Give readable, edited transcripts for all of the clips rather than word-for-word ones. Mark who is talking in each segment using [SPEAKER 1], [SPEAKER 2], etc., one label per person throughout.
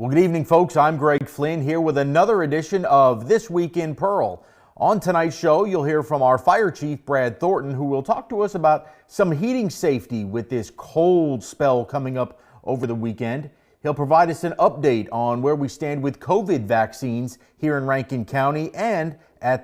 [SPEAKER 1] Well, good evening, folks. I'm Greg Flynn here with another edition of This Week in Pearl. On tonight's show, you'll hear from our Fire Chief Brad Thornton, who will talk to us about some heating safety with this cold spell coming up over the weekend. He'll provide us an update on where we stand with COVID vaccines here in Rankin County and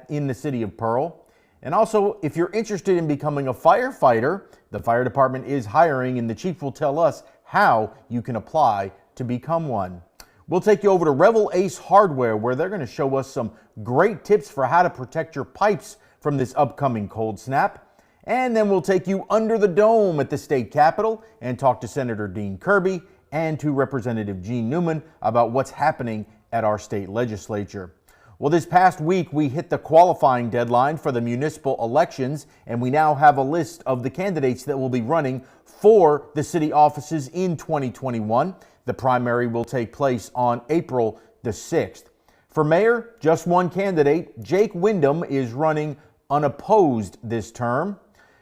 [SPEAKER 1] in the city of Pearl. And also, if you're interested in becoming a firefighter, the fire department is hiring, and the chief will tell us how you can apply to become one. We'll take you over to Revell Ace Hardware, where they're going to show us some great tips for how to protect your pipes from this upcoming cold snap. And then we'll take you under the dome at the state capitol and talk to Senator Dean Kirby and to Representative Gene Newman about what's happening at our state legislature. Well, this past week, we hit the qualifying deadline for the municipal elections, and we now have a list of the candidates that will be running for the city offices in 2021. The primary will take place on April the 6th. For mayor, just one candidate. Jake Wyndham is running unopposed this term.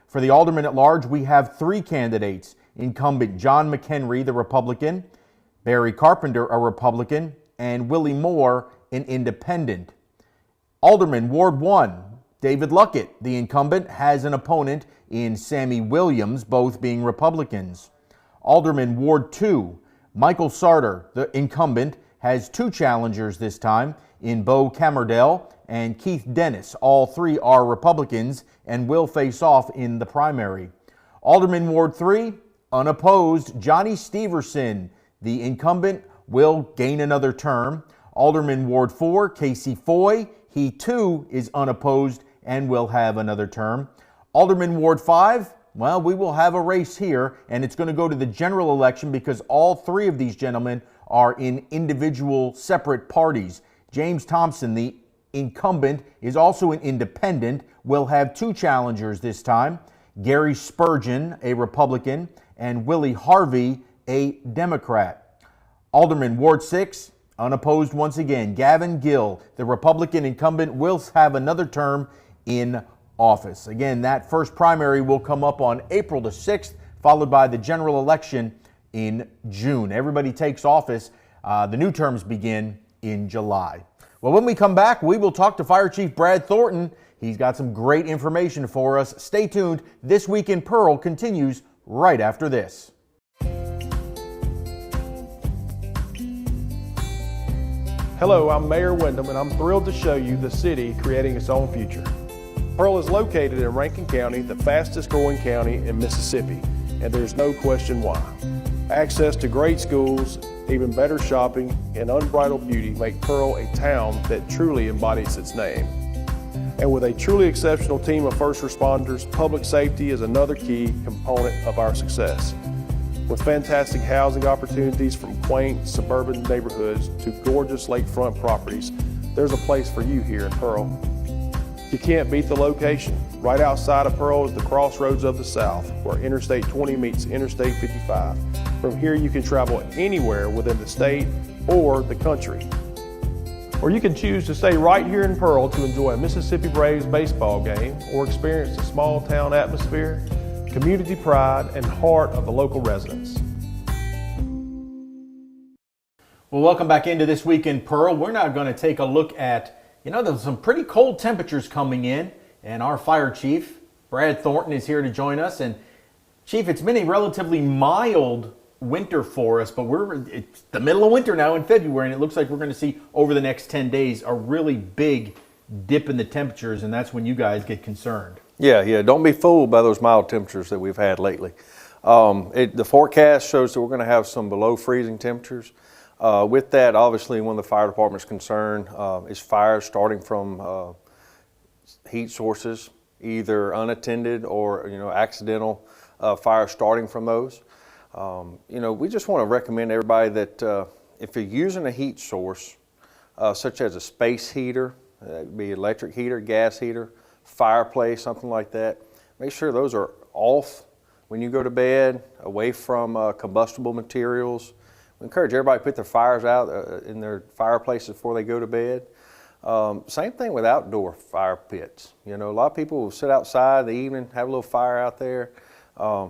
[SPEAKER 1] For the alderman at large, we have three candidates. Incumbent John McHenry, the Republican, Barry Carpenter, a Republican, and Willie Moore, an independent. Alderman Ward 1, David Luckett, the incumbent, has an opponent in Sammy Williams, both being Republicans. Alderman Ward 2, Michael Sarter, the incumbent, has two challengers this time in Bo Camerdell and Keith Dennis. All three are Republicans and will face off in the primary. Alderman Ward 3, unopposed, Johnny Steverson, the incumbent, will gain another term. Alderman Ward 4, Casey Foy, he too is unopposed and will have another term. Alderman Ward 5, well, we will have a race here, and it's going to go to the general election because all three of these gentlemen are in individual separate parties. James Thompson, the incumbent, is also an independent, will have two challengers this time. Gary Spurgeon, a Republican, and Willie Harvey, a Democrat. Alderman Ward 6, unopposed once again. Gavin Gill, the Republican incumbent, will have another term in office. Again, that first primary will come up on April the 6th, followed by the general election in June. Everybody takes office. The new terms begin in July. Well, when we come back, we will talk to Fire Chief Brad Thornton. He's got some great information for us. Stay tuned. This Week in Pearl continues right after this.
[SPEAKER 2] Hello, I'm Mayor Wyndham, and I'm thrilled to show you the city creating its own future. Pearl is located in Rankin County, the fastest growing county in Mississippi, and there's no question why. Access to great schools, even better shopping, and unbridled beauty make Pearl a town that truly embodies its name. And with a truly exceptional team of first responders, public safety is another key component of our success. With fantastic housing opportunities from quaint suburban neighborhoods to gorgeous lakefront properties, there's a place for you here in Pearl. You can't beat the location. Right outside of Pearl is the crossroads of the South, where Interstate 20 meets Interstate 55. From here you can travel anywhere within the state or the country. Or you can choose to stay right here in Pearl to enjoy a Mississippi Braves baseball game or experience the small town atmosphere, community pride, and heart of the local residents.
[SPEAKER 1] Well, welcome back into This Week in Pearl. We're now going to take a look at, there's some pretty cold temperatures coming in, and our fire chief, Brad Thornton, is here to join us. And Chief, it's been a relatively mild winter for us, but it's the middle of winter now in February, and it looks like we're going to see over the next 10 days a really big dip in the temperatures, and that's when you guys get concerned.
[SPEAKER 3] Yeah, don't be fooled by those mild temperatures that we've had lately. The forecast shows that we're going to have some below freezing temperatures. With that, obviously, one of the fire department's concern is fires starting from heat sources, either unattended or accidental fire starting from those. We just want to recommend everybody that if you're using a heat source, such as a space heater, be electric heater, gas heater, fireplace, something like that, make sure those are off when you go to bed, away from combustible materials. We encourage everybody to put their fires out in their fireplaces before they go to bed. Same thing with outdoor fire pits. A lot of people will sit outside in the evening, have a little fire out there.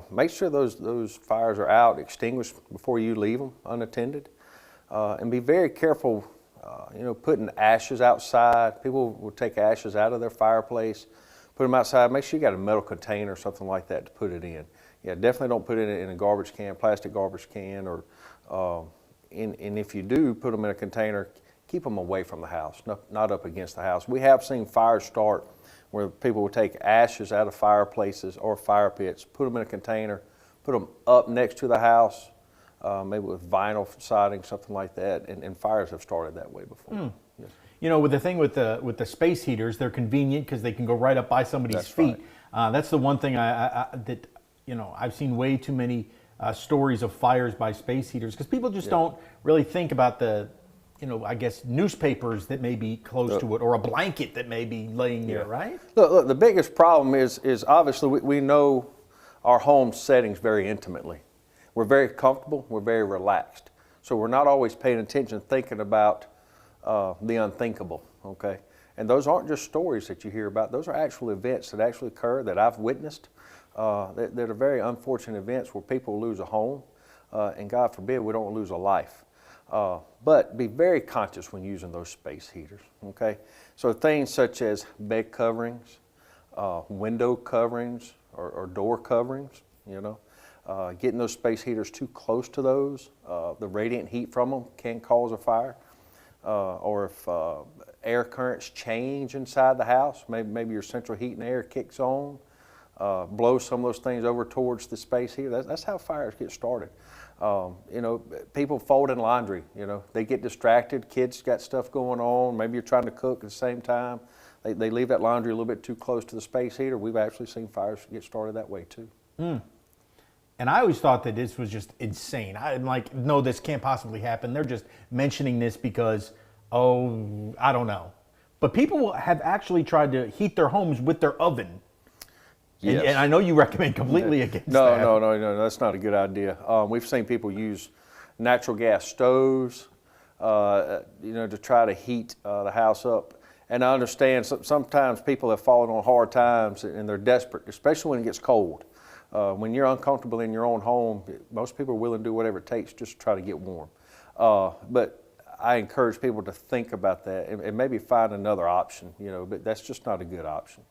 [SPEAKER 3] Make sure those fires are out, extinguished before you leave them unattended. and be very careful, putting ashes outside. People will take ashes out of their fireplace, put them outside. Make sure you got a metal container or something like that to put it in. Yeah, definitely don't put it in a garbage can, plastic garbage can, or and if you do put them in a container, keep them away from the house, not up against the house. We have seen fires start where people will take ashes out of fireplaces or fire pits, put them in a container, put them up next to the house, maybe with vinyl siding, something like that, and fires have started that way before. Yes.
[SPEAKER 1] You know, with the thing with the space heaters, they're convenient because they can go right up by somebody's
[SPEAKER 3] That's
[SPEAKER 1] feet.
[SPEAKER 3] right.
[SPEAKER 1] That's the one thing that I've seen way too many stories of fires by space heaters because people just don't really think about the, I guess newspapers that may be close to it or a blanket that may be laying there, right?
[SPEAKER 3] Look, the biggest problem is obviously we know our home settings very intimately. We're very comfortable, we're very relaxed. So we're not always paying attention, thinking about the unthinkable, okay? And those aren't just stories that you hear about, those are actual events that actually occur that I've witnessed that are very unfortunate events where people lose a home, and God forbid we don't lose a life. But be very conscious when using those space heaters, okay? So things such as bed coverings, window coverings, or door coverings, getting those space heaters too close to those, the radiant heat from them can cause a fire. Or if air currents change inside the house, maybe your central heat and air kicks on, blows some of those things over towards the space heater. That's how fires get started. People folding laundry, they get distracted, kids got stuff going on, maybe you're trying to cook at the same time. They leave that laundry a little bit too close to the space heater. We've actually seen fires get started that way too.
[SPEAKER 1] And I always thought that this was just insane. I'm like, no, this can't possibly happen. They're just mentioning this because, I don't know. But people have actually tried to heat their homes with their oven.
[SPEAKER 3] Yes.
[SPEAKER 1] And I know you recommend completely against that.
[SPEAKER 3] No, that's not a good idea. We've seen people use natural gas stoves, to try to heat the house up. And I understand sometimes people have fallen on hard times and they're desperate, especially when it gets cold. When you're uncomfortable in your own home, most people are willing to do whatever it takes just to try to get warm. But I encourage people to think about that and maybe find another option, but that's just not a good option.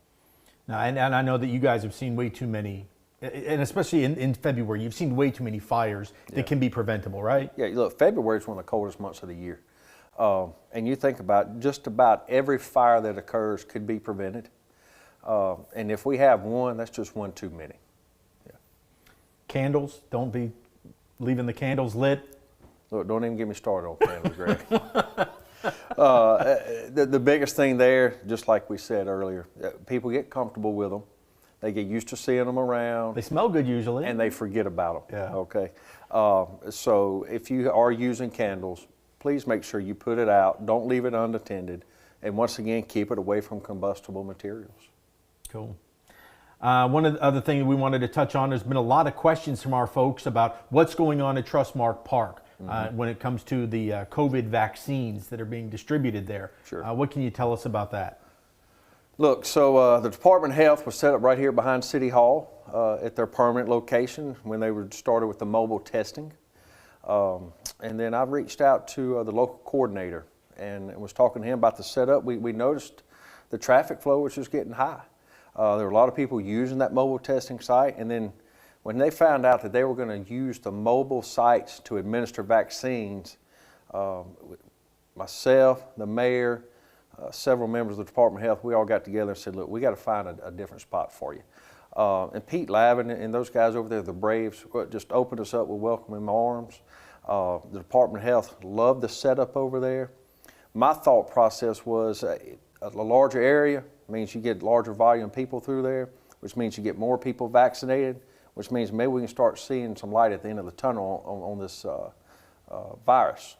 [SPEAKER 1] Now, and I know that you guys have seen way too many, and especially in February, you've seen way too many fires that can be preventable, right?
[SPEAKER 3] Yeah, look, February is one of the coldest months of the year. And you think about just about every fire that occurs could be prevented. And if we have one, that's just one too many.
[SPEAKER 1] Candles, don't be leaving the candles lit.
[SPEAKER 3] Look, don't even get me started on candles, Greg. The biggest thing there, just like we said earlier, people get comfortable with them. They get used to seeing them around.
[SPEAKER 1] They smell good usually.
[SPEAKER 3] And they forget about them.
[SPEAKER 1] Yeah.
[SPEAKER 3] Okay. So if you are using candles, please make sure you put it out. Don't leave it unattended. And once again, keep it away from combustible materials.
[SPEAKER 1] Cool. One of the other things we wanted to touch on, there's been a lot of questions from our folks about what's going on at Trustmark Park when it comes to the COVID vaccines that are being distributed there.
[SPEAKER 3] Sure.
[SPEAKER 1] What can you tell us about that?
[SPEAKER 3] Look, so the Department of Health was set up right here behind City Hall at their permanent location when they were started with the mobile testing. And then I reached out to the local coordinator and was talking to him about the setup. We noticed the traffic flow was just getting high. There were a lot of people using that mobile testing site, and then when they found out that they were going to use the mobile sites to administer vaccines, myself, the mayor, several members of the Department of Health, we all got together and said, look, we got to find a different spot for you. And Pete Lavin and those guys over there, the Braves, just opened us up with welcoming arms. The Department of Health loved the setup over there. My thought process was a larger area means you get larger volume of people through there, which means you get more people vaccinated, which means maybe we can start seeing some light at the end of the tunnel on this virus.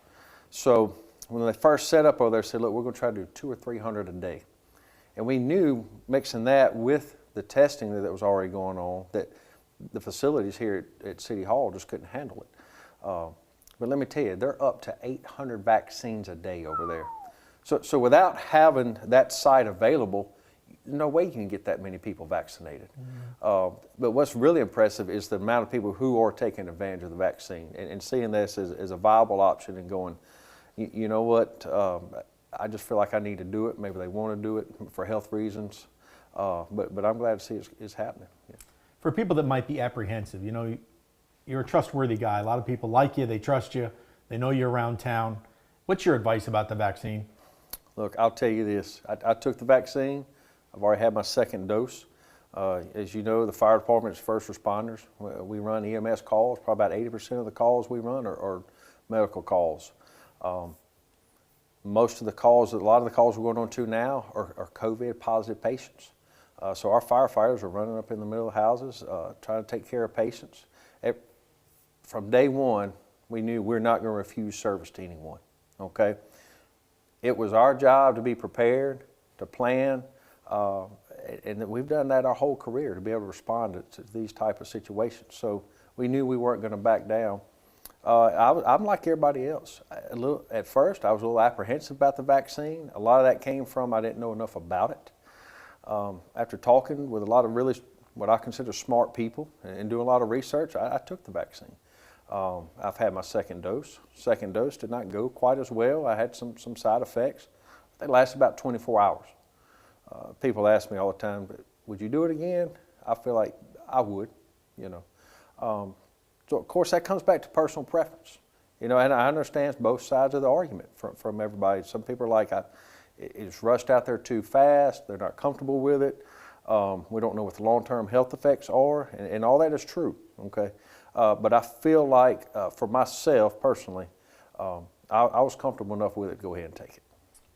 [SPEAKER 3] So when they first set up over there, they said, look, we're going to try to do 200 or 300 a day. And we knew, mixing that with the testing that was already going on, that the facilities here at City Hall just couldn't handle it. But let me tell you, they're up to 800 vaccines a day over there. So without having that site available, no way you can get that many people vaccinated. But what's really impressive is the amount of people who are taking advantage of the vaccine and seeing this as a viable option and going, you know what, I just feel like I need to do it. Maybe they want to do it for health reasons, but I'm glad to see it's happening. Yeah.
[SPEAKER 4] For people that might be apprehensive, you know, you're a trustworthy guy. A lot of people like you, they trust you, they know you're around town. What's your advice about the vaccine?
[SPEAKER 3] Look, I'll tell you this. I took the vaccine. I've already had my second dose. As you know, the fire department is first responders. We run EMS calls. Probably about 80% of the calls we run are medical calls. Most of the calls, a lot of the calls we're going on to now are COVID positive patients. So our firefighters are running up in the middle of houses, trying to take care of patients. From day one, we knew we're not going to refuse service to anyone, okay? It was our job to be prepared, to plan, and we've done that our whole career to be able to respond to these type of situations. So we knew we weren't going to back down. I'm like everybody else. At first, I was a little apprehensive about the vaccine. A lot of that came from I didn't know enough about it. After talking with a lot of really what I consider smart people and doing a lot of research, I took the vaccine. I've had my second dose. Second dose did not go quite as well. I had some side effects. They lasted about 24 hours. People ask me all the time, would you do it again? I feel like I would, you know. So of course that comes back to personal preference, you know, and I understand both sides of the argument from everybody. Some people are like, it's rushed out there too fast, they're not comfortable with it, we don't know what the long-term health effects are, and all that is true, okay? But I feel like for myself personally, I was comfortable enough with it to go ahead and take it.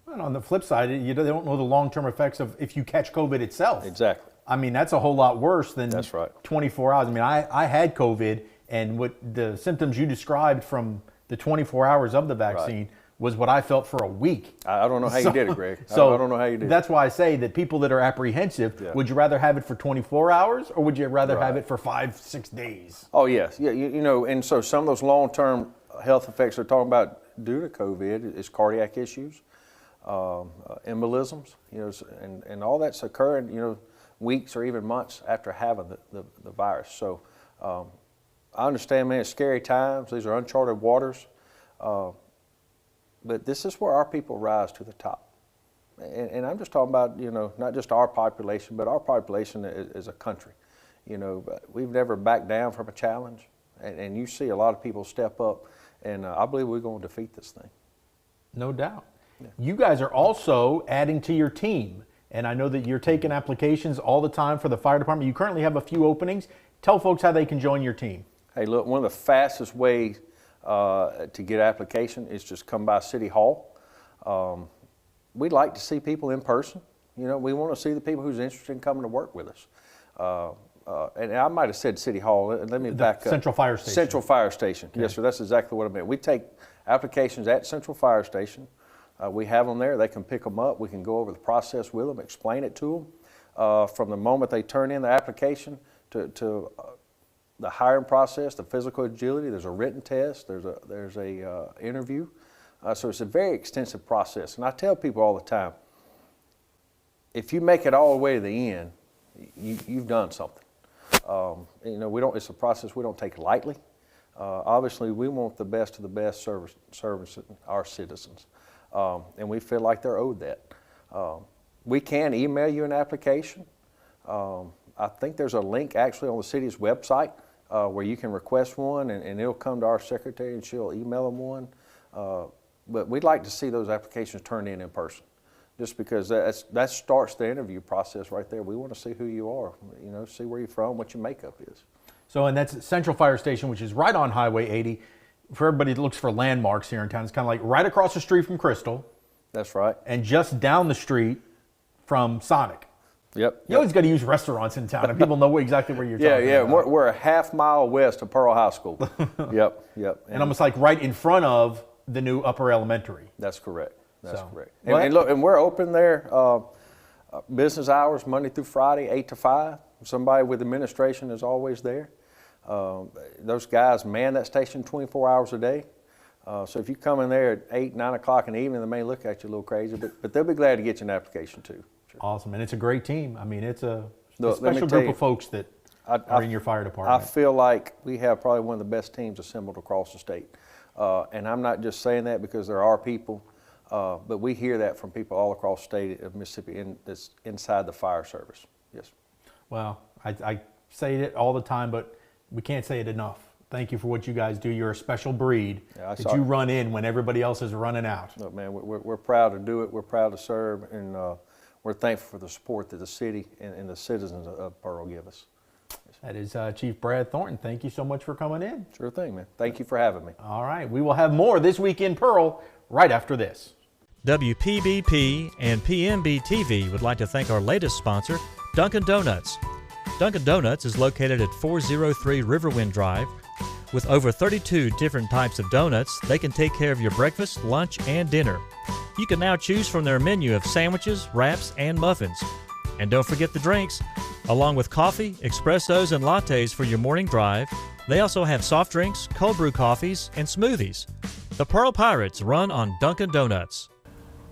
[SPEAKER 4] And on the flip side, you don't know the long-term effects of if you catch COVID itself.
[SPEAKER 3] Exactly.
[SPEAKER 4] I mean, that's a whole lot worse than
[SPEAKER 3] That's right.
[SPEAKER 4] 24 hours. I mean, I had COVID, and what the symptoms you described from the 24 hours of the vaccine was what I felt for a week.
[SPEAKER 3] I don't know how you did it, Greg. I don't know how you did it.
[SPEAKER 4] That's why I say that people that are apprehensive, would you rather have it for 24 hours or would you rather have it for 5-6 days?
[SPEAKER 3] Oh, yes. Yeah, you know, and so some of those long-term health effects they're talking about due to COVID is cardiac issues, embolisms, you know, and all that's occurring, you know, weeks or even months after having the virus. So I understand, man, it's scary times. These are uncharted waters. But this is where our people rise to the top. And I'm just talking about, you know, not just our population, but our population as a country. You know, we've never backed down from a challenge. And you see a lot of people step up, and I believe we're going to defeat this thing.
[SPEAKER 4] No doubt. Yeah. You guys are also adding to your team. And I know that you're taking applications all the time for the fire department. You currently have a few openings. Tell folks how they can join your team. Hey,
[SPEAKER 3] look, one of the fastest ways to get application is just come by City Hall. We'd like to see people in person. You know, we want to see the people who's interested in coming to work with us. And I might have said City Hall. Let me back up.
[SPEAKER 4] Central Fire Station.
[SPEAKER 3] Central Fire Station. Okay. Yes, sir. That's exactly what I meant. We take applications at Central Fire Station. We have them there. They can pick them up. We can go over the process with them, explain it to them. From the moment they turn in the application to the hiring process, the physical agility, there's a written test, there's a interview. So it's a very extensive process. And I tell people all the time, if you make it all the way to the end, you've done something. You know, it's a process we don't take lightly. Obviously, we want the best of the best service our citizens. And we feel like they're owed that. We can email you an application. I think there's a link actually on the city's website where you can request one, and it'll come to our secretary and she'll email them one. But we'd like to see those applications turned in person, just because that starts the interview process right there. We want to see who you are, you know, see where you're from, what your makeup is.
[SPEAKER 4] So, and that's Central Fire Station, which is right on Highway 80. For everybody that looks for landmarks here in town, it's kind of like right across the street from Crystal.
[SPEAKER 3] That's right.
[SPEAKER 4] And just down the street from Sonic.
[SPEAKER 3] Yep.
[SPEAKER 4] You always got to use restaurants in town, and people know exactly where you're talking about.
[SPEAKER 3] Yeah. We're a half-mile west of Pearl High School. Yep.
[SPEAKER 4] And almost like right in front of the new upper elementary.
[SPEAKER 3] That's correct. That's correct.
[SPEAKER 4] Well,
[SPEAKER 3] and look, and we're open there business hours, Monday through Friday, 8 to 5. Somebody with administration is always there. Those guys man that station 24 hours a day. So if you come in there at 8, 9 o'clock in the evening, they may look at you a little crazy, but they'll be glad to get you an application too. temperature.
[SPEAKER 4] Awesome, and it's a great team. I mean, it's a
[SPEAKER 3] Look, let me
[SPEAKER 4] special
[SPEAKER 3] tell
[SPEAKER 4] group
[SPEAKER 3] you,
[SPEAKER 4] of folks that are in your fire
[SPEAKER 3] I
[SPEAKER 4] department.
[SPEAKER 3] feel like we have probably one of the best teams assembled across the state. And I'm not just saying that because there are people, but we hear that from people all across the state of Mississippi that's inside the fire service. Yes.
[SPEAKER 4] Well, I say it all the time, but we can't say it enough. Thank you for what you guys do. You're a special breed that you run in when everybody else is running out.
[SPEAKER 3] Look, man, we're proud to do it. We're proud to serve, and we're thankful for the support that the city and the citizens of Pearl give us.
[SPEAKER 4] That is Chief Brad Thornton. Thank you so much for coming in.
[SPEAKER 3] Sure thing, man. Thank you for having me.
[SPEAKER 4] All right. We will have more This Week in Pearl right after this.
[SPEAKER 5] WPBP and PMB TV would like to thank our latest sponsor, Dunkin' Donuts. Dunkin' Donuts is located at 403 Riverwind Drive. With over 32 different types of donuts, they can take care of your breakfast, lunch, and dinner. You can now choose from their menu of sandwiches, wraps, and muffins. And don't forget the drinks. Along with coffee, espressos, and lattes for your morning drive, they also have soft drinks, cold brew coffees, and smoothies. The Pearl Pirates run on Dunkin' Donuts.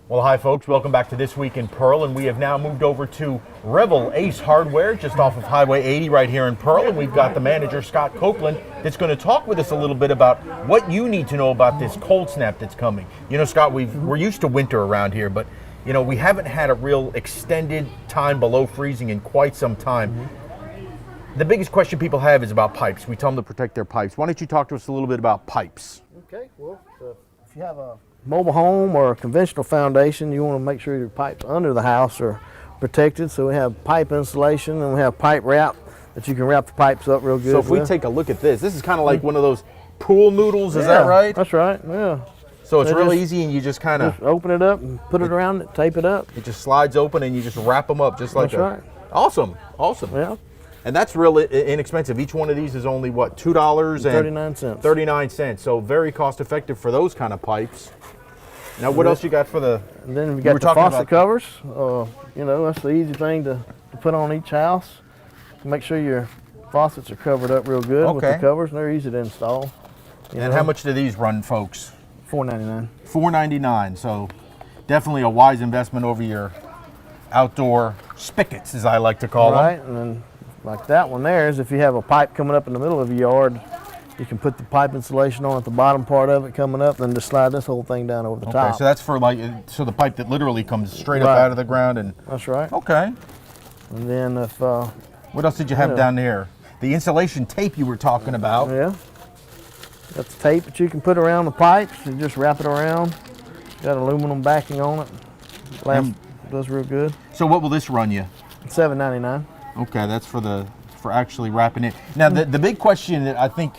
[SPEAKER 1] Well, hi folks, welcome back to This Week in Pearl, and we have now moved over to Revell Ace Hardware just off of Highway 80 right here in Pearl, and we've got the manager, Scott Copeland, that's going to talk with us a little bit about what you need to know about this cold snap that's coming. You know, Scott, we're used to winter around here, but you know, we haven't had a real extended time below freezing in quite some time. The biggest question people have is about pipes. We tell them to protect their pipes. Why don't you talk to us a little bit about pipes?
[SPEAKER 6] Okay, well, if you have a mobile home or a conventional foundation, you want to make sure your pipes under the house are protected. So we have pipe insulation and we have pipe wrap that you can wrap the pipes up real good.
[SPEAKER 1] So if we take a look at this is kind of like one of those pool noodles, is that right?
[SPEAKER 6] That's right, yeah.
[SPEAKER 1] So it's really easy, and you just kind of
[SPEAKER 6] open it up and put it around it, tape it up.
[SPEAKER 1] It just slides open and you just wrap them up just like
[SPEAKER 6] That's right.
[SPEAKER 1] Awesome, awesome.
[SPEAKER 6] Yeah.
[SPEAKER 1] And that's really inexpensive. Each one of these is only what, $2.39. 39 cents. So very cost effective for those kind of pipes. Now what else you got for the?
[SPEAKER 6] And then we got the faucet covers. You know, that's the easy thing to put on each house. Make sure your faucets are covered up real good with the covers, and they're easy to install.
[SPEAKER 1] And how much do these run, folks?
[SPEAKER 6] $4.99.
[SPEAKER 1] $4.99. So definitely a wise investment over your outdoor spigots, as I like to call them.
[SPEAKER 6] Right, and then like that one there is if you have a pipe coming up in the middle of your yard, you can put the pipe insulation on at the bottom part of it coming up, then just slide this whole thing down over the top.
[SPEAKER 1] Okay, so that's for the pipe that literally comes straight up out of the ground. And
[SPEAKER 6] that's right.
[SPEAKER 1] Okay.
[SPEAKER 6] And then if
[SPEAKER 1] what else did you have down there? The insulation tape you were talking about.
[SPEAKER 6] Yeah. That's tape that you can put around the pipes. You just wrap it around. Got aluminum backing on it. Does real good.
[SPEAKER 1] So what will this run you?
[SPEAKER 6] $7.99.
[SPEAKER 1] Okay, that's for actually wrapping it. Now the big question that I think,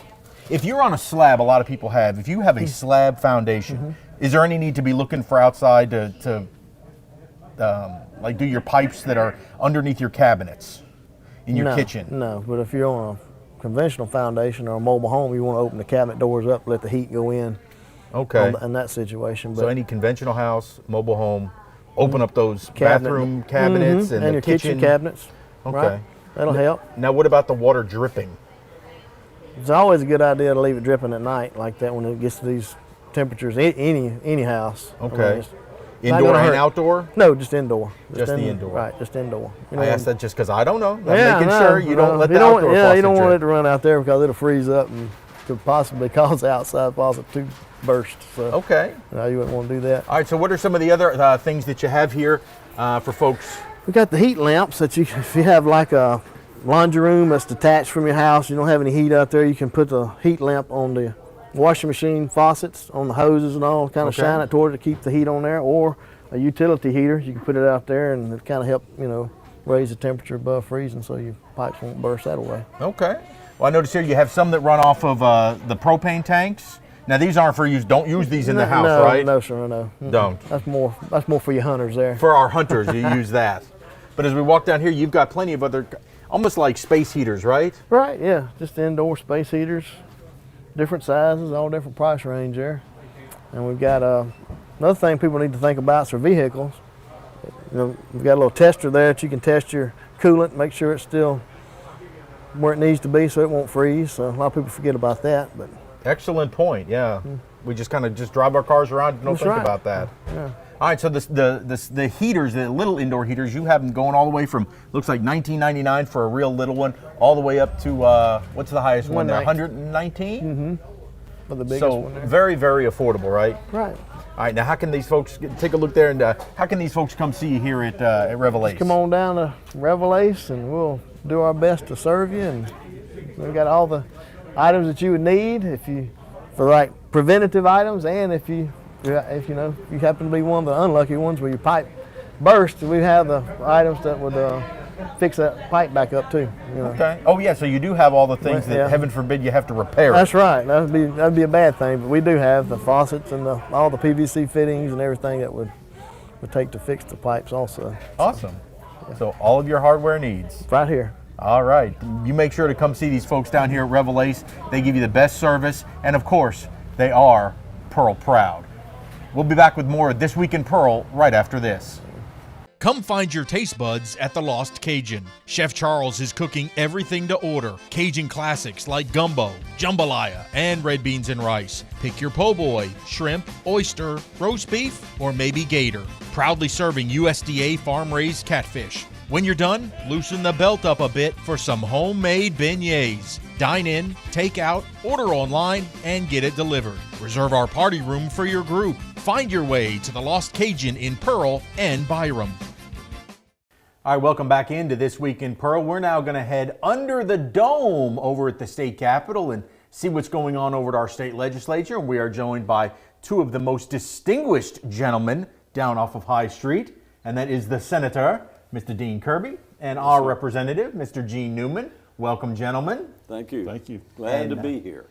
[SPEAKER 1] if you're on a slab, a lot of people have. If you have a slab foundation, is there any need to be looking for outside to like do your pipes that are underneath your cabinets in your kitchen?
[SPEAKER 6] No, but if you're on a conventional foundation or a mobile home, you want to open the cabinet doors up, let the heat go in.
[SPEAKER 1] Okay.
[SPEAKER 6] In that situation. But
[SPEAKER 1] so any conventional house, mobile home, open up those bathroom cabinets and the
[SPEAKER 6] your kitchen cabinets.
[SPEAKER 1] Okay.
[SPEAKER 6] Right? That'll help.
[SPEAKER 1] Now what about the water dripping?
[SPEAKER 6] It's always a good idea to leave it dripping at night like that when it gets to these temperatures, any house.
[SPEAKER 1] Okay.
[SPEAKER 6] I mean,
[SPEAKER 1] indoor and outdoor?
[SPEAKER 6] No, just indoor.
[SPEAKER 1] Just the indoor.
[SPEAKER 6] Right, just indoor. You know,
[SPEAKER 1] I asked that just because I don't know. I'm making sure you don't let the outdoor
[SPEAKER 6] faucet
[SPEAKER 1] faucet
[SPEAKER 6] you don't want
[SPEAKER 1] drip.
[SPEAKER 6] it to run out there because it'll freeze up and could possibly cause the outside faucet to burst. So
[SPEAKER 1] okay.
[SPEAKER 6] You wouldn't want to do that.
[SPEAKER 1] All right, so what are some of the other things that you have here for folks?
[SPEAKER 6] We got the heat lamps that if you have like a laundry room that's detached from your house, you don't have any heat out there, you can put the heat lamp on the washing machine faucets, on the hoses and all, kind of shine it toward it to keep the heat on there, or a utility heater, you can put it out there and it kind of help, raise the temperature above freezing so your pipes won't burst that away.
[SPEAKER 1] Okay. Well, I notice here you have some that run off of the propane tanks. Now these aren't for use. Don't use these in the house, right?
[SPEAKER 6] No, sir, no.
[SPEAKER 1] Don't.
[SPEAKER 6] That's more for your hunters there.
[SPEAKER 1] For our hunters, you use that. But as we walk down here, you've got plenty of other, almost like space heaters, right?
[SPEAKER 6] Right, yeah. Just indoor space heaters, different sizes, all different price range there. And we've got another thing people need to think about is for vehicles. We've got a little tester there that you can test your coolant, make sure it's still where it needs to be so it won't freeze. So a lot of people forget about that. But
[SPEAKER 1] excellent point, yeah. We just kind of drive our cars around and don't think about that.
[SPEAKER 6] Yeah.
[SPEAKER 1] All right, so the heaters, the little indoor heaters, you have them going all the way from, looks like $19.99 for a real little one, all the way up to, what's the highest one there, $119?
[SPEAKER 6] Mm-hmm. For the biggest
[SPEAKER 1] so
[SPEAKER 6] one there.
[SPEAKER 1] Very, very affordable, right?
[SPEAKER 6] Right.
[SPEAKER 1] All right, now how can these folks, take a look there, and how can these folks come see you here at Revell Ace?
[SPEAKER 6] Come on down to Revell Ace and we'll do our best to serve you. And we've got all the items that you would need for like preventative items, and if you happen to be one of the unlucky ones where your pipe burst, we have the items that would fix that pipe back up too.
[SPEAKER 1] Okay. Oh yeah, so you do have all the things that, heaven forbid, you have to repair.
[SPEAKER 6] That's right. That'd be a bad thing, but we do have the faucets and all the PVC fittings and everything that would take to fix the pipes also.
[SPEAKER 1] Awesome. Yeah. So all of your hardware needs.
[SPEAKER 6] Right here.
[SPEAKER 1] All right. You make sure to come see these folks down here at Revell Ace. They give you the best service, and of course, they are Pearl proud. We'll be back with more of This Week in Pearl right after this.
[SPEAKER 7] Come find your taste buds at the Lost Cajun. Chef Charles is cooking everything to order. Cajun classics like gumbo, jambalaya, and red beans and rice. Pick your po' boy, shrimp, oyster, roast beef, or maybe gator. Proudly serving USDA farm-raised catfish. When you're done, loosen the belt up a bit for some homemade beignets. Dine in, take out, order online, and get it delivered. Reserve our party room for your group. Find your way to the Lost Cajun in Pearl and Byram.
[SPEAKER 1] All right, welcome back into This Week in Pearl. We're now going to head under the dome over at the state capitol and see what's going on over at our state legislature. We are joined by two of the most distinguished gentlemen down off of High Street, and that is the Senator, Mr. Dean Kirby, and our representative, Mr. Gene Newman. Welcome, gentlemen.
[SPEAKER 8] Thank you.
[SPEAKER 2] Thank you.
[SPEAKER 8] Glad to be here.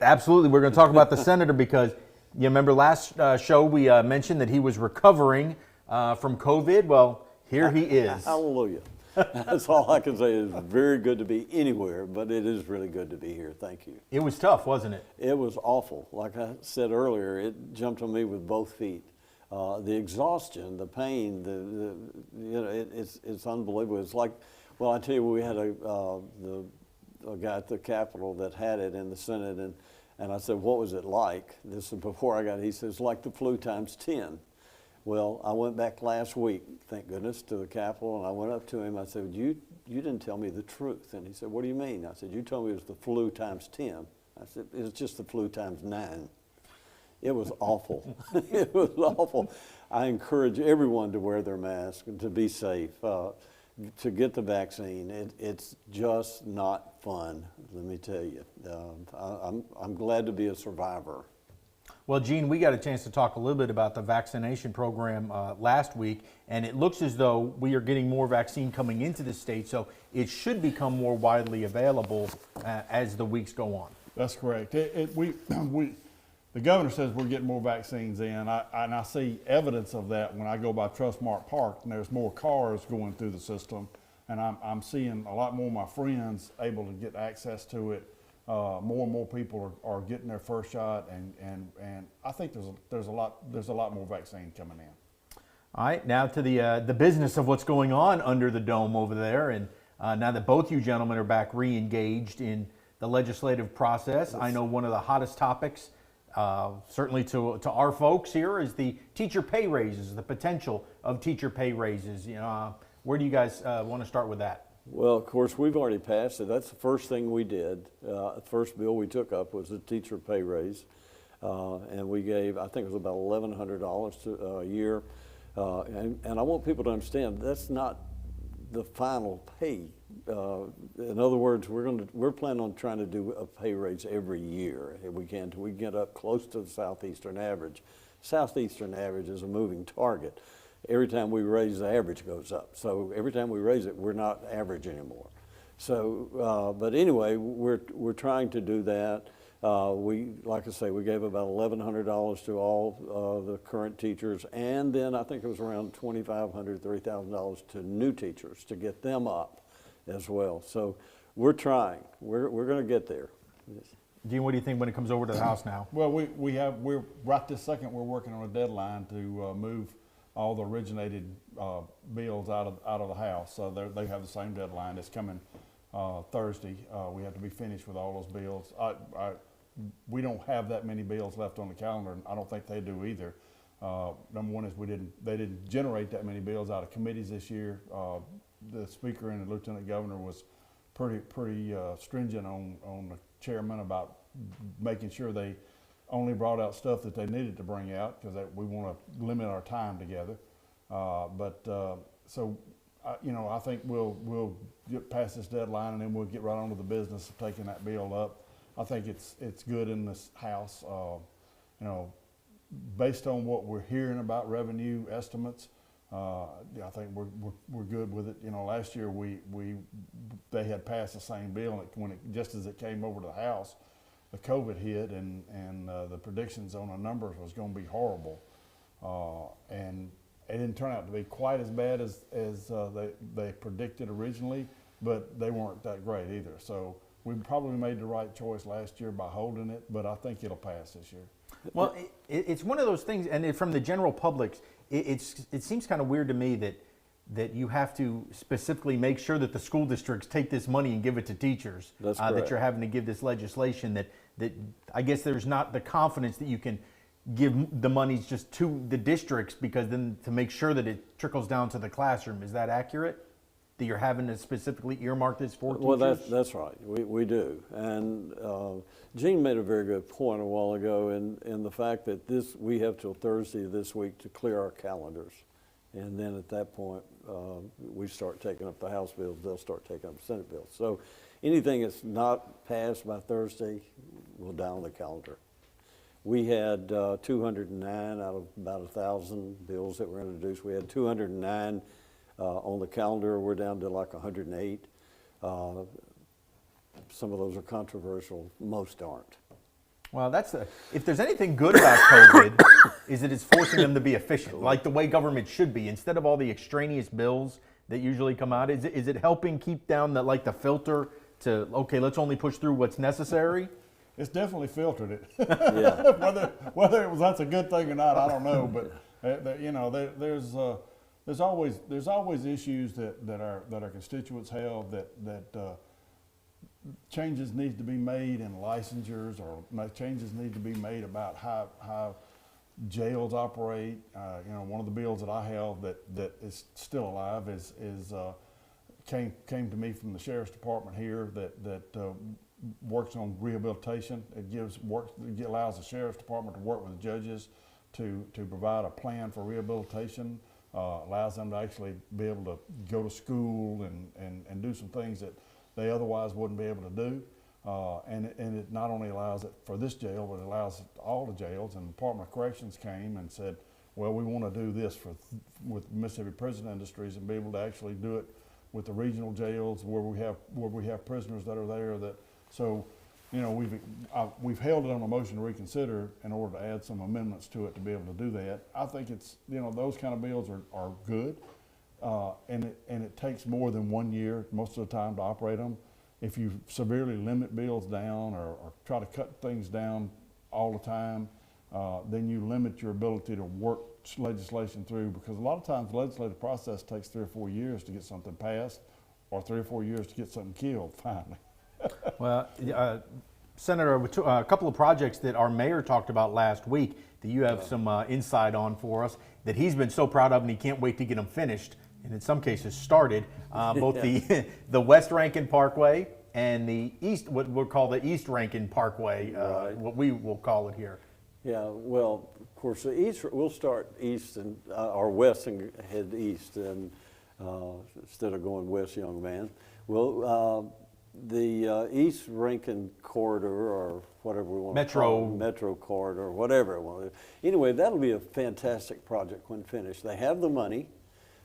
[SPEAKER 1] Absolutely. We're going to talk about the senator because you remember last show we mentioned that he was recovering from COVID. Well, here he is.
[SPEAKER 8] Hallelujah. That's all I can say. It's very good to be anywhere, but it is really good to be here. Thank you.
[SPEAKER 1] It was tough, wasn't it?
[SPEAKER 8] It was awful. Like I said earlier, it jumped on me with both feet. The exhaustion, the pain, it's unbelievable. It's like, well, I tell you, we had a guy at the Capitol that had it in the Senate, and I said, what was it like? This is before I got it. He says, like the flu times 10. Well, I went back last week, thank goodness, to the Capitol, and I went up to him. I said, you didn't tell me the truth. And he said, what do you mean? I said, you told me it was the flu times 10. I said, it's just the flu times 9. It was awful. It was awful. I encourage everyone to wear their mask and to be safe, to get the vaccine. It's just not fun, let me tell you. I'm glad to be a survivor.
[SPEAKER 1] Well, Gene, we got a chance to talk a little bit about the vaccination program last week, and it looks as though we are getting more vaccine coming into the state, so it should become more widely available as the weeks go on.
[SPEAKER 9] That's correct. The governor says we're getting more vaccines in, and I see evidence of that when I go by Trustmark Park, and there's more cars going through the system, and I'm seeing a lot more of my friends able to get access to it. More and more people are getting their first shot, and I think there's a lot more vaccine coming in.
[SPEAKER 1] All right, now to the business of what's going on under the dome over there, and now that both you gentlemen are back re-engaged in the legislative process, I know one of the hottest topics, certainly to our folks here, is the teacher pay raises, the potential of teacher pay raises. Where do you guys want to start with that?
[SPEAKER 8] Well, of course, we've already passed it. That's the first thing we did. The first bill we took up was the teacher pay raise. And we gave, I think it was about $1,100 a year. And I want people to understand that's not the final pay. In other words, we're planning on trying to do a pay raise every year if we can, till we get up close to the Southeastern average. Southeastern average is a moving target. Every time we raise, the average goes up. So every time we raise it, we're not average anymore. So, but anyway, we're trying to do that. Like I say, we gave about $1,100 to all the current teachers, and then I think it was around $2,500, $3,000 to new teachers to get them up as well. So we're trying. We're going to get there.
[SPEAKER 1] Gene, what do you think when it comes over to the House now?
[SPEAKER 9] Well, we're right this second we're working on a deadline to move all the originated bills out of the House. So they have the same deadline. It's coming Thursday. We have to be finished with all those bills. We don't have that many bills left on the calendar, and I don't think they do either. Number one is they didn't generate that many bills out of committees this year. The speaker and the lieutenant governor was pretty stringent on the chairman about making sure they only brought out stuff that they needed to bring out, because we want to limit our time together. I think we'll get past this deadline, and then we'll get right on to the business of taking that bill up. I think it's good in this House. Based on what we're hearing about revenue estimates, I think we're good with it. Last year they had passed the same bill, and just as it came over to the House, the COVID hit, and the predictions on the numbers was going to be horrible, and it didn't turn out to be quite as bad as they predicted originally, but they weren't that great either. So we probably made the right choice last year by holding it, but I think it'll pass this year.
[SPEAKER 4] Well, it's one of those things, and from the general public, it seems kind of weird to me that you have to specifically make sure that the school districts take this money and give it to teachers.
[SPEAKER 8] That's
[SPEAKER 4] that you're having to give this legislation that I guess there's not the confidence that you can give the monies just to the districts, because then to make sure that it trickles down to the classroom. Is that accurate? That you're having to specifically earmark this for teachers?
[SPEAKER 8] Well, that's right. We do. And Gene made a very good point a while ago in the fact that we have till Thursday this week to clear our calendars. And then at that point, we start taking up the House bills. They'll start taking up the Senate bills. So anything that's not passed by Thursday will down the calendar. We had 209 out of about 1,000 bills that were introduced. We had 209 on the calendar. We're down to like 108. Some of those are controversial. Most aren't.
[SPEAKER 4] Well, if there's anything good about COVID, is that it's forcing them to be efficient, like the way government should be. Instead of all the extraneous bills that usually come out, is it helping keep down the filter to, okay, let's only push through what's necessary?
[SPEAKER 9] It's definitely filtered it.
[SPEAKER 8] Yeah.
[SPEAKER 9] whether that's a good thing or not, I don't know. But there's always issues that our constituents have that changes need to be made in licensures, or changes need to be made about how jails operate. One of the bills that I have that is still alive came to me from the sheriff's department here that works on rehabilitation. It allows the sheriff's department to work with the judges to provide a plan for rehabilitation. Allows them to actually be able to go to school and do some things that they otherwise wouldn't be able to do. And it not only allows it for this jail, but it allows it to all the jails. And the Department of Corrections came and said, well, we want to do this with Mississippi Prison Industries, and be able to actually do it with the regional jails where we have prisoners that are there. We've held it on a motion to reconsider in order to add some amendments to it to be able to do that. I think it's, those kind of bills are good. And it takes more than 1 year most of the time to operate them. If you severely limit bills down or try to cut things down all the time, then you limit your ability to work legislation through, because a lot of times the legislative process takes 3 or 4 years to get something passed, or 3 or 4 years to get something killed finally.
[SPEAKER 4] Well, Senator, a couple of projects that our mayor talked about last week that you have some insight on for us, that he's been so proud of and he can't wait to get them finished, and in some cases started, both the West Rankin Parkway and the East, what we'll call the East Rankin Parkway,
[SPEAKER 8] right.
[SPEAKER 4] What we will call it here.
[SPEAKER 8] Yeah, well, of course, the east, we'll start east and or west and head east, and instead of going west, young man. Well, the East Rankin corridor, or whatever we want to call it, Metro corridor, whatever it was. Anyway, that'll be a fantastic project when finished. They have the money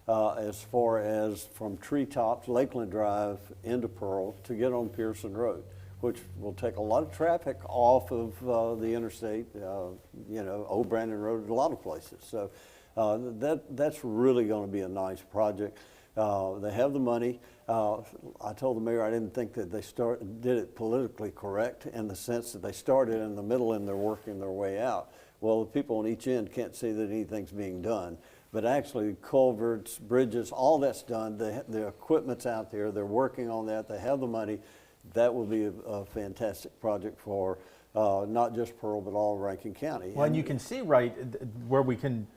[SPEAKER 8] as far as from Treetop to Lakeland Drive into Pearl to get on Pearson Road, which will take a lot of traffic off of the interstate, Old Brandon Road, a lot of places. So that's really going to be a nice project. They have the money. I told the mayor I didn't think that they did it politically correct, in the sense that they started in the middle and they're working their way out. Well, the people on each end can't see that anything's being done. But actually, culverts, bridges, all that's done. The equipment's out there. They're working on that. They have the money. That will be a fantastic project for not just Pearl, but all of Rankin County.
[SPEAKER 4] Well, and you can see where we can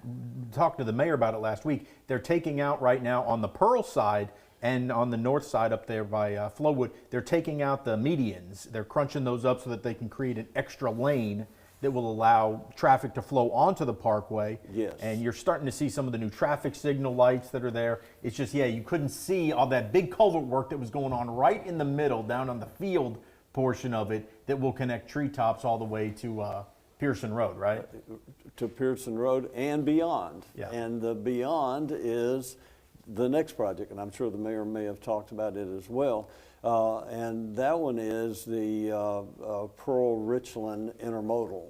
[SPEAKER 4] talk to the mayor about it last week. They're taking out right now on the Pearl side and on the north side up there by Flowwood, they're taking out the medians. They're crunching those up so that they can create an extra lane that will allow traffic to flow onto the parkway.
[SPEAKER 8] Yes.
[SPEAKER 4] And you're starting to see some of the new traffic signal lights that are there. It's just, yeah, you couldn't see all that big culvert work that was going on right in the middle, down on the field portion of it, that will connect Treetops all the way to Pearson Road, right?
[SPEAKER 8] To Pearson Road and beyond.
[SPEAKER 4] Yeah.
[SPEAKER 8] And the beyond is the next project, and I'm sure the mayor may have talked about it as well. And that one is the Pearl-Richland intermodal.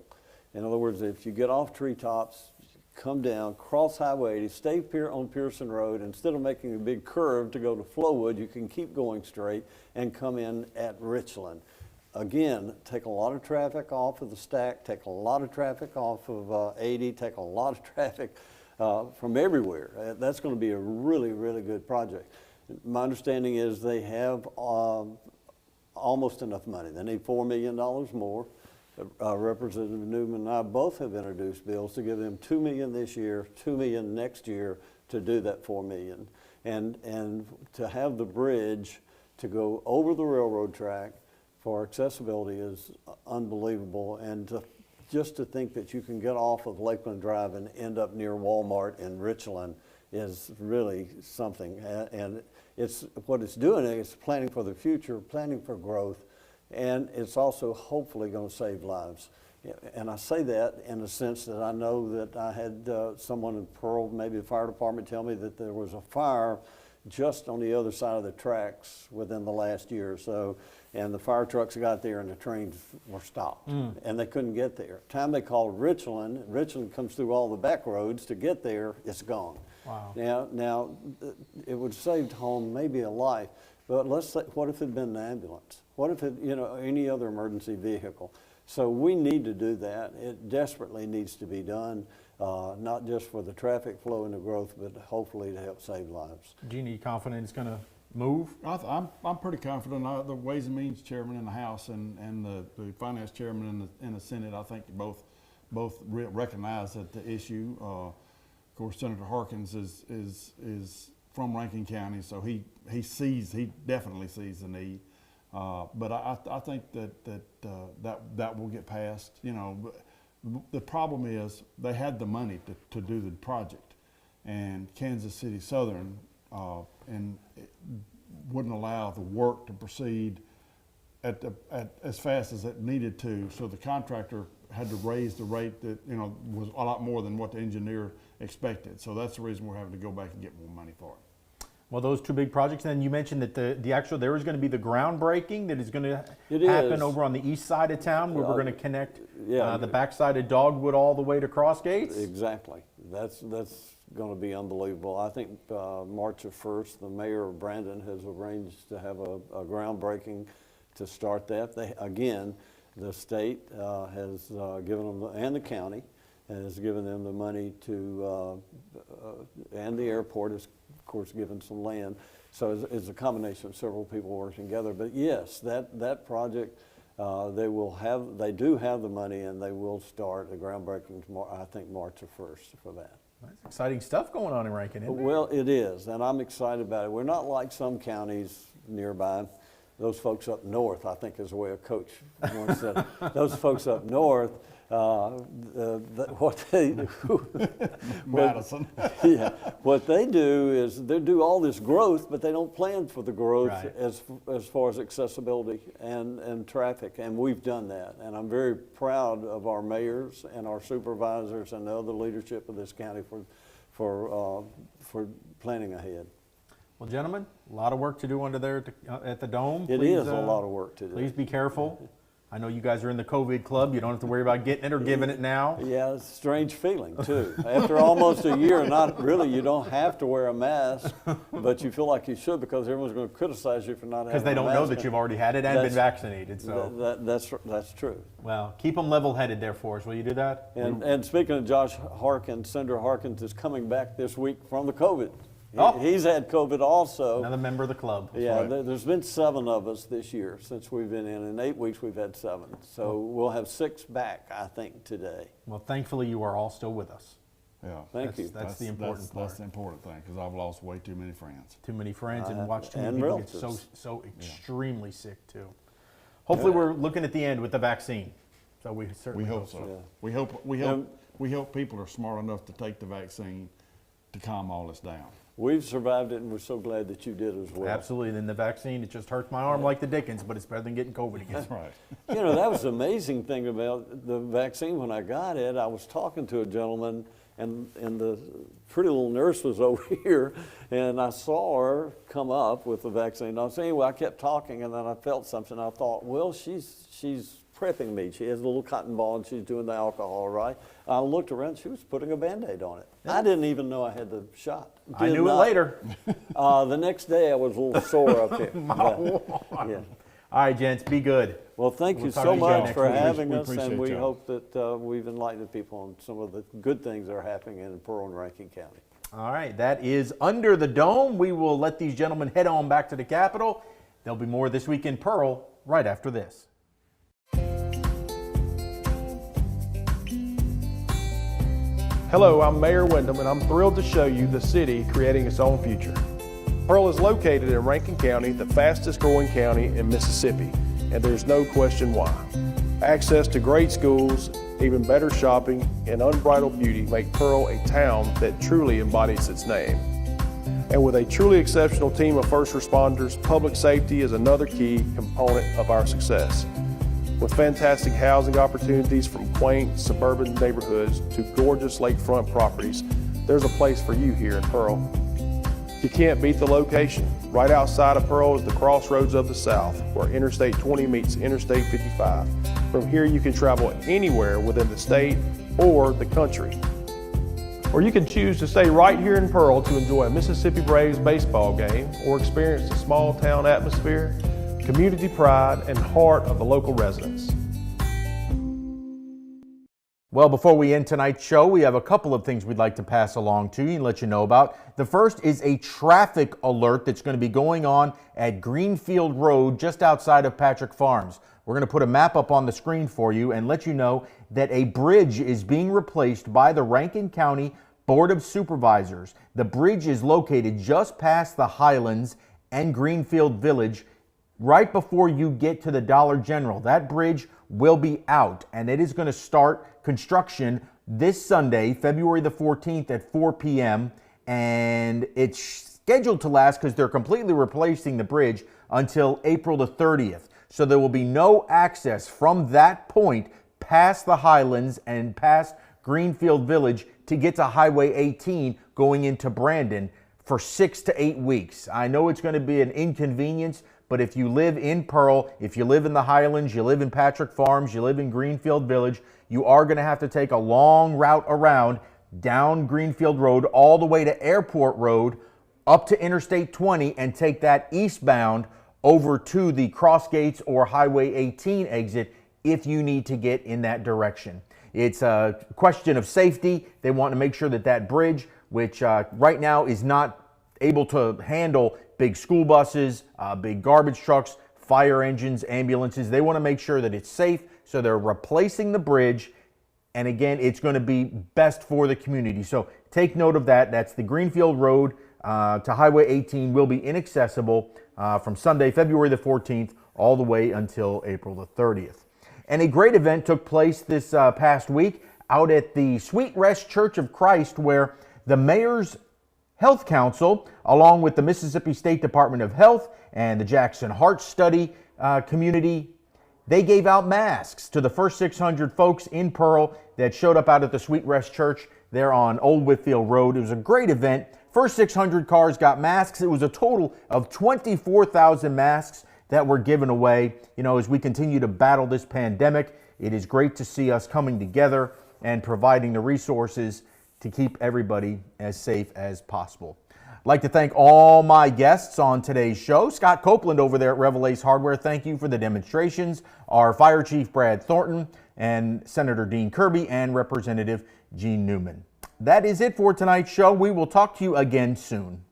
[SPEAKER 8] In other words, if you get off Treetops, come down, cross Highway 80, stay on Pearson Road, instead of making a big curve to go to Flowwood, you can keep going straight and come in at Richland. Again, take a lot of traffic off of the stack, take a lot of traffic off of 80, take a lot of traffic from everywhere. That's going to be a really, really good project. My understanding is they have almost enough money. They need $4 million more. Representative Newman and I both have introduced bills to give them $2 million this year, $2 million next year to do that $4 million. And to have the bridge to go over the railroad track for accessibility is unbelievable. And just to think that you can get off of Lakeland Drive and end up near Walmart in Richland is really something. And what it's doing is planning for the future, planning for growth, and it's also hopefully going to save lives. And I say that in the sense that I know that I had someone in Pearl, maybe the fire department, tell me that there was a fire just on the other side of the tracks within the last year or so, and the fire trucks got there and the trains were stopped, and they couldn't get there. Time they called Richland, Richland comes through all the back roads to get there, it's gone.
[SPEAKER 4] Wow.
[SPEAKER 8] Now it would have saved home maybe a life, but let's say, what if it had been an ambulance? What if it, any other emergency vehicle? So we need to do that. It desperately needs to be done, not just for the traffic flow and the growth, but hopefully to help save lives.
[SPEAKER 4] Do you need confidence it's going to move?
[SPEAKER 9] I'm pretty confident. The Ways and Means Chairman in the House and the Finance Chairman in the Senate, I think both recognize that the issue. Of course, Senator Harkins is from Rankin County, so he definitely sees the need. But I think that will get passed. The problem is they had the money to do the project, and Kansas City Southern and it wouldn't allow the work to proceed at as fast as it needed to. So the contractor had to raise the rate that was a lot more than what the engineer expected. So that's the reason we're having to go back and get more money for it.
[SPEAKER 4] Well, those two big projects, and then you mentioned that there is going to be the groundbreaking that is going to happen over on the east side of town, where we're going to connect the backside of Dogwood all the way to Cross Gates.
[SPEAKER 8] Exactly. That's going to be unbelievable. I think March the 1st, the mayor of Brandon has arranged to have a groundbreaking to start that. The state has given them, and the county has given them the money to, and the airport has, of course, given some land. So it's a combination of several people working together. But yes, that project, they do have the money, and they will start the groundbreaking tomorrow, I think March the 1st for that.
[SPEAKER 4] That's exciting stuff going on in Rankin, isn't it?
[SPEAKER 8] Well, it is, and I'm excited about it. We're not like some counties nearby. Those folks up north, I think is the way a coach once said, those folks up north, what they do,
[SPEAKER 9] Madison.
[SPEAKER 8] Yeah, what they do is they do all this growth, but they don't plan for the growth as far as accessibility and traffic, and we've done that. And I'm very proud of our mayors and our supervisors and the other leadership of this county for planning ahead.
[SPEAKER 4] Well, gentlemen, a lot of work to do under there at the Dome.
[SPEAKER 8] It is a lot of work to do.
[SPEAKER 4] Please be careful. I know you guys are in the COVID club. You don't have to worry about getting it or giving it now.
[SPEAKER 8] Yeah, it's a strange feeling, too. After almost a year, not really, you don't have to wear a mask, but you feel like you should because everyone's going to criticize you for not having a mask.
[SPEAKER 4] Because they don't know that you've already had it and been vaccinated. So
[SPEAKER 8] that's true.
[SPEAKER 4] Well, keep them level-headed there for us. Will you do that?
[SPEAKER 8] And speaking of Josh Harkins, Senator Harkins is coming back this week from the COVID. He's had COVID also.
[SPEAKER 4] Another member of the club.
[SPEAKER 8] Yeah,
[SPEAKER 9] right.
[SPEAKER 8] there's been 7 of us this year since we've been in. In 8 weeks, we've had 7. So we'll have 6 back, I think, today.
[SPEAKER 4] Well, thankfully, you are all still with us.
[SPEAKER 9] Yeah.
[SPEAKER 8] Thank you.
[SPEAKER 4] That's the important part.
[SPEAKER 9] That's the important thing, because I've lost way too many friends.
[SPEAKER 4] Too many friends and watched too many
[SPEAKER 8] and
[SPEAKER 4] people get
[SPEAKER 8] relatives.
[SPEAKER 4] so extremely sick too. Hopefully, we're looking at the end with the vaccine. So we certainly
[SPEAKER 9] We hope so.
[SPEAKER 8] Yeah.
[SPEAKER 9] We hope people are smart enough to take the vaccine to calm all this down.
[SPEAKER 8] We've survived it, and we're so glad that you did as well.
[SPEAKER 4] Absolutely. Then the vaccine, it just hurts my arm like the Dickens, but it's better than getting COVID again.
[SPEAKER 9] That's right.
[SPEAKER 8] You know, that was the amazing thing about the vaccine. When I got it, I was talking to a gentleman, and the pretty little nurse was over here, and I saw her come up with the vaccine. So anyway, I kept talking, and then I felt something. I thought, well, she's prepping me. She has a little cotton ball, and she's doing the alcohol, right? I looked around, she was putting a Band-Aid on it. I didn't even know I had the shot.
[SPEAKER 4] I knew it later.
[SPEAKER 8] The next day, I was a little sore up here. Yeah.
[SPEAKER 4] All right, gents, be good.
[SPEAKER 8] Well, thank you
[SPEAKER 4] We'll talk
[SPEAKER 8] so
[SPEAKER 4] to you
[SPEAKER 8] much
[SPEAKER 4] next
[SPEAKER 8] for
[SPEAKER 4] week.
[SPEAKER 8] having
[SPEAKER 9] We
[SPEAKER 8] us, and
[SPEAKER 9] appreciate
[SPEAKER 8] we
[SPEAKER 9] y'all.
[SPEAKER 8] hope that we've enlightened people on some of the good things that are happening in Pearl and Rankin County.
[SPEAKER 4] All right, that is Under the Dome. We will let these gentlemen head on back to the Capitol. There'll be more This Week in Pearl right after this.
[SPEAKER 2] Hello, I'm Mayor Wyndham, and I'm thrilled to show you the city creating its own future. Pearl is located in Rankin County, the fastest growing county in Mississippi, and there's no question why. Access to great schools, even better shopping, and unbridled beauty make Pearl a town that truly embodies its name. And with a truly exceptional team of first responders, public safety is another key component of our success. With fantastic housing opportunities from quaint suburban neighborhoods to gorgeous lakefront properties, there's a place for you here in Pearl. You can't beat the location. Right outside of Pearl is the crossroads of the South, where Interstate 20 meets Interstate 55. From here you can travel anywhere within the state or the country. Or you can choose to stay right here in Pearl to enjoy a Mississippi Braves baseball game or experience the small town atmosphere, community pride, and heart of the local residents.
[SPEAKER 1] Well, before we end tonight's show, we have a couple of things we'd like to pass along to you and let you know about. The first is a traffic alert that's going to be going on at Greenfield Rd just outside of Patrick Farms. We're going to put a map up on the screen for you and let you know that a bridge is being replaced by the Rankin County Board of Supervisors. The bridge is located just past the Highlands and Greenfield Village, right before you get to the Dollar General. That bridge will be out, and it is going to start construction this Sunday, February the 14th at 4 p.m., and it's scheduled to last, because they're completely replacing the bridge, until April the 30th. So there will be no access from that point past the Highlands and past Greenfield Village to get to Highway 18 going into Brandon for 6 to 8 weeks. I know it's going to be an inconvenience, but if you live in Pearl, if you live in the Highlands, you live in Patrick Farms, you live in Greenfield Village, you are going to have to take a long route around down Greenfield Road all the way to Airport Road up to Interstate 20 and take that eastbound over to the Cross Gates or Highway 18 exit if you need to get in that direction. It's a question of safety. They want to make sure that that bridge, which right now is not able to handle big school buses, big garbage trucks, fire engines, ambulances, they want to make sure that it's safe, so they're replacing the bridge. And again, it's going to be best for the community. So take note of that. That's the Greenfield Road to Highway 18 will be inaccessible from Sunday, February the 14th, all the way until April the 30th. And a great event took place this past week out at the Sweet Rest Church of Christ, where the Mayor's Health Council, along with the Mississippi State Department of Health and the Jackson Heart Study community, they gave out masks to the first 600 folks in Pearl that showed up out at the Sweet Rest Church there on Old Whitfield Road. It was a great event. First 600 cars got masks. It was a total of 24,000 masks that were given away. You know, as we continue to battle this pandemic, it is great to see us coming together and providing the resources to keep everybody as safe as possible. I'd like to thank all my guests on today's show. Scott Copeland over there at Revell Ace Hardware, thank you for the demonstrations. Our Fire Chief Brad Thornton and Senator Dean Kirby and Representative Gene Newman. That is it for tonight's show. We will talk to you again soon.